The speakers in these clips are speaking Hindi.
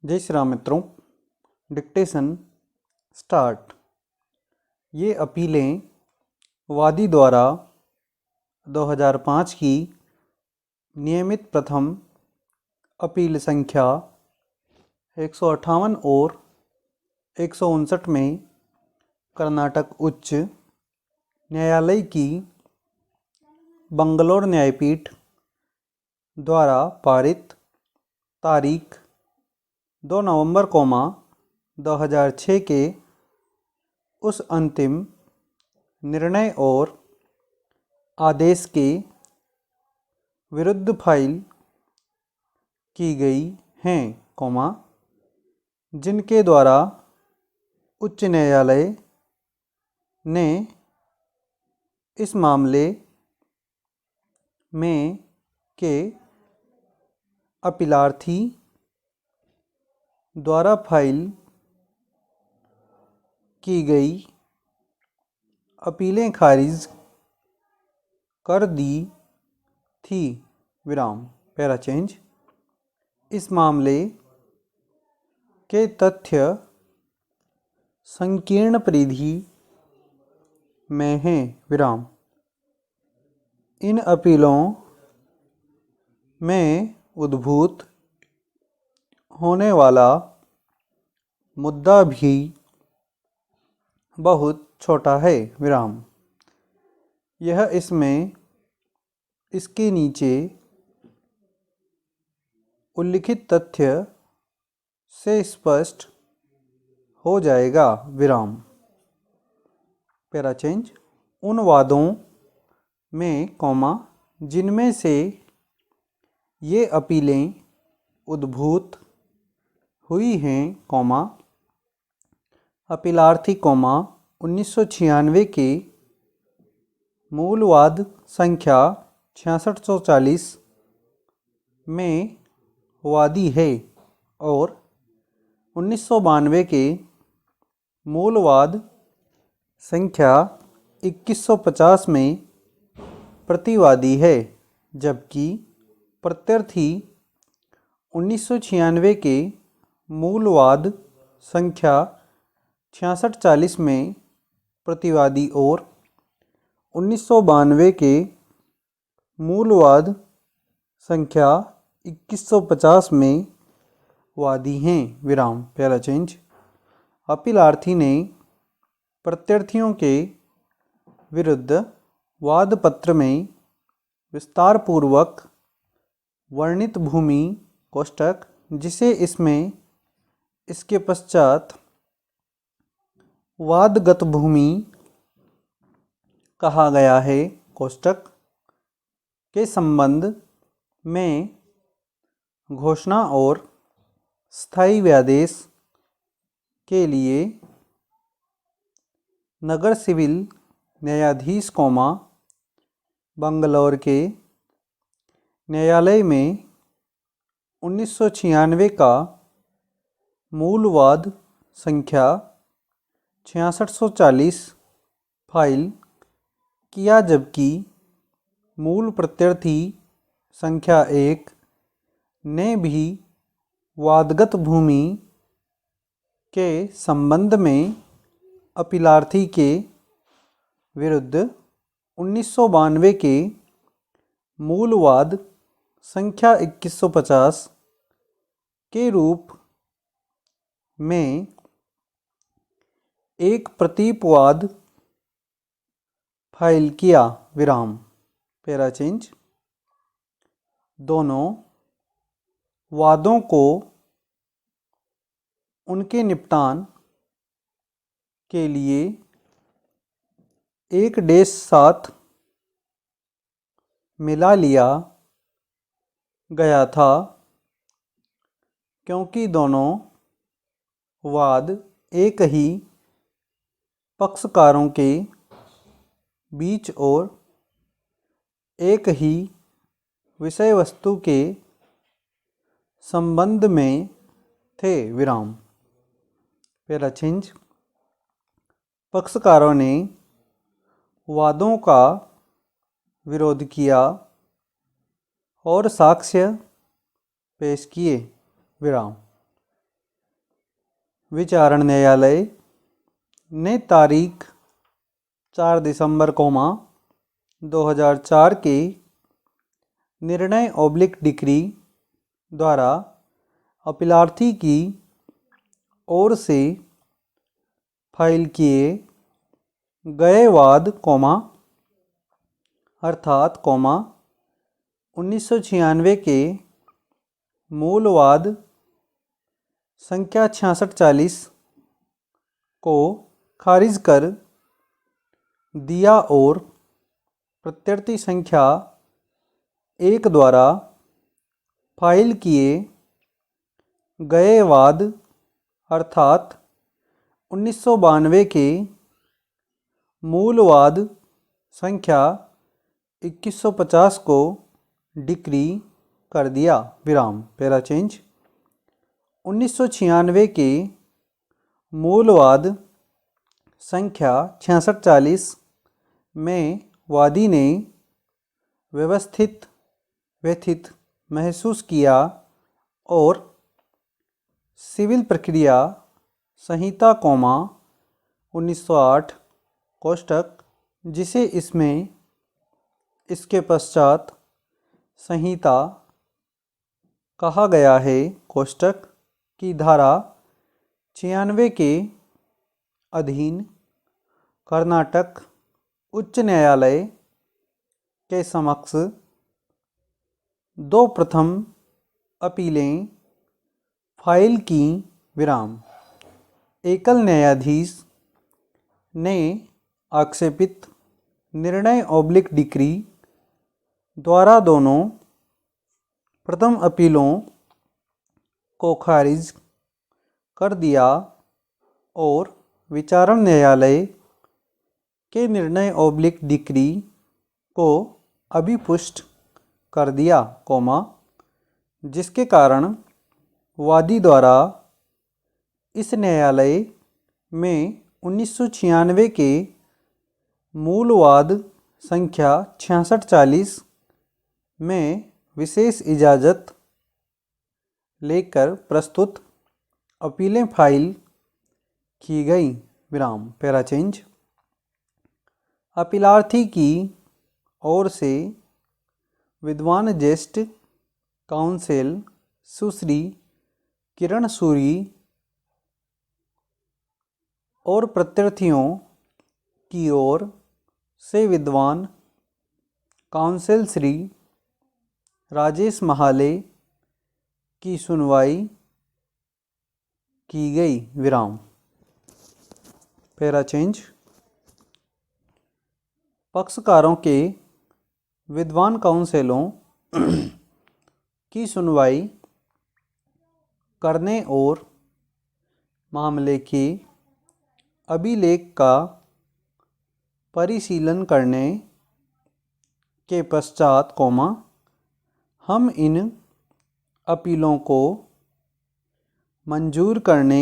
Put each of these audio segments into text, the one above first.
जय श्री राम मित्रों। Dictation start. ये अपीलें वादी द्वारा 2005 की नियमित प्रथम अपील संख्या 158 और 159 में कर्नाटक उच्च न्यायालय की बंगलौर न्यायपीठ द्वारा पारित तारीख 2 नवंबर 2006 के उस अंतिम निर्णय और आदेश के विरुद्ध फाइल की गई हैं, जिनके द्वारा उच्च न्यायालय ने इस मामले में के अपीलार्थी द्वारा फाइल की गई अपीलें खारिज कर दी थी। Para change. इस मामले के तथ्य संकीर्ण परिधि में हैं। इन अपीलों में उद्भूत होने वाला मुद्दा भी बहुत छोटा है। यह इसमें इसके नीचे उल्लिखित तथ्य से स्पष्ट हो जाएगा। Para change. उन वादों में जिनमें से ये अपीलें उद्भूत हुई हैं, अपीलार्थी 1996 के मूल वाद संख्या 6640 में वादी है और 1992 के मूल वाद संख्या 2150 में प्रतिवादी है, जबकि प्रत्यर्थी 1996 के मूल वाद संख्या 6640 में प्रतिवादी और 1992 के मूल वाद संख्या 2150 में वादी हैं। Para change. अपीलार्थी ने प्रत्यर्थियों के विरुद्ध वाद पत्र में विस्तार पूर्वक वर्णित भूमि कोष्ठक, जिसे इसमें इसके पश्चात वादगत भूमि कहा गया है, कोष्ठक के संबंध में घोषणा और स्थायी व्यादेश के लिए नगर सिविल न्यायाधीश बंगलौर के न्यायालय में 1996 का मूल वाद संख्या 6640 फाइल किया, जबकि मूल प्रत्यर्थी संख्या 1 ने भी वादगत भूमि के संबंध में अपीलार्थी के विरुद्ध 1992 के मूल वाद संख्या 2150 के रूप में एक प्रतीपवाद फाइल किया। Para change. दोनों वादों को उनके निपटान के लिए 1-7 मिला लिया गया था, क्योंकि दोनों वाद एक ही पक्षकारों के बीच और एक ही विषय वस्तु के संबंध में थे। Para change. पक्षकारों ने वादों का विरोध किया और साक्ष्य पेश किए। विचारण न्यायालय ने तारीख 4 दिसंबर 2004 के निर्णय डिक्री द्वारा अपीलार्थी की ओर से फाइल किए गए वाद अर्थात 1996 के मूल वाद संख्या 6640 को खारिज कर दिया और प्रत्यर्थी संख्या 1 द्वारा फाइल किए गए वाद अर्थात 1992 के मूल वाद संख्या 2150 को डिक्री कर दिया। पैरा चेंज 1996 के मूल वाद संख्या 6640 में वादी ने व्यथित महसूस किया और सिविल प्रक्रिया संहिता 1908 कोष्टक जिसे इसके पश्चात संहिता कहा गया है कोष्टक की धारा 96 के अधीन कर्नाटक उच्च न्यायालय के समक्ष 2 प्रथम अपीलें फाइल की। एकल न्यायाधीश ने आक्षेपित निर्णय डिक्री द्वारा दोनों प्रथम अपीलों को खारिज कर दिया और विचारण न्यायालय के निर्णय डिक्री को अभिपुष्ट कर दिया, जिसके कारण वादी द्वारा इस न्यायालय में 1996 के मूल वाद संख्या 6640 में विशेष इजाज़त लेकर प्रस्तुत अपीलें फाइल की गई। पैरा चेंज अपीलार्थी की ओर से विद्वान ज्येष्ठ काउंसिल सुश्री किरण सूरी और प्रत्यर्थियों की ओर से विद्वान काउंसिल श्री राजेश महाले की सुनवाई की गई। पैरा चेंज पक्षकारों के विद्वान काउंसिलों की सुनवाई करने और मामले के अभिलेख का परिशीलन करने के पश्चात हम इन अपीलों को मंजूर करने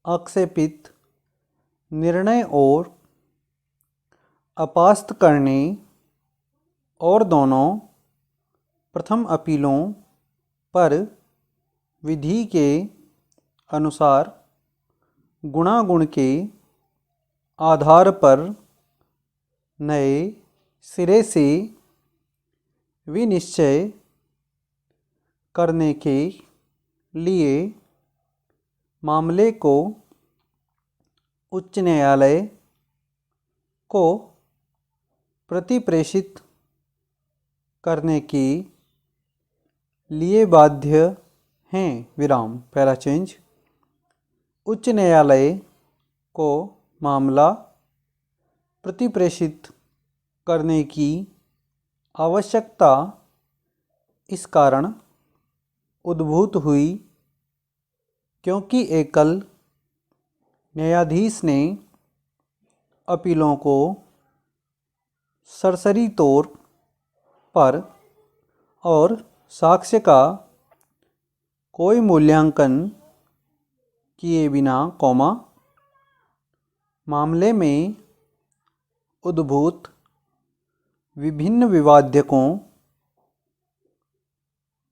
आक्षेपित निर्णय और अपास्त करने और दोनों प्रथम अपीलों पर विधि के अनुसार गुणागुण के आधार पर नए सिरे से विनिश्चय करने के लिए मामले को उच्च न्यायालय को प्रतिप्रेषित करने के लिए बाध्य हैं। पैरा चेंज उच्च न्यायालय को मामला प्रतिप्रेषित करने की आवश्यकता इस कारण उद्भूत हुई क्योंकि एकल न्यायाधीश ने अपीलों को सरसरी तौर पर और साक्ष्य का कोई मूल्यांकन किए बिना मामले में उद्भूत विभिन्न विवाद्यकों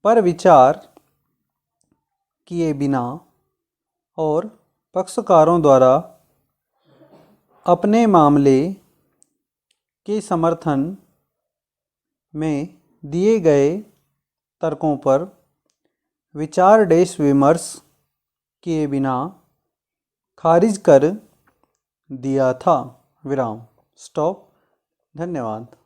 पर विचार किए बिना और पक्षकारों द्वारा अपने मामले के समर्थन में दिए गए तर्कों पर विचार विमर्श किए बिना खारिज कर दिया था। विराम। स्टॉप। धन्यवाद।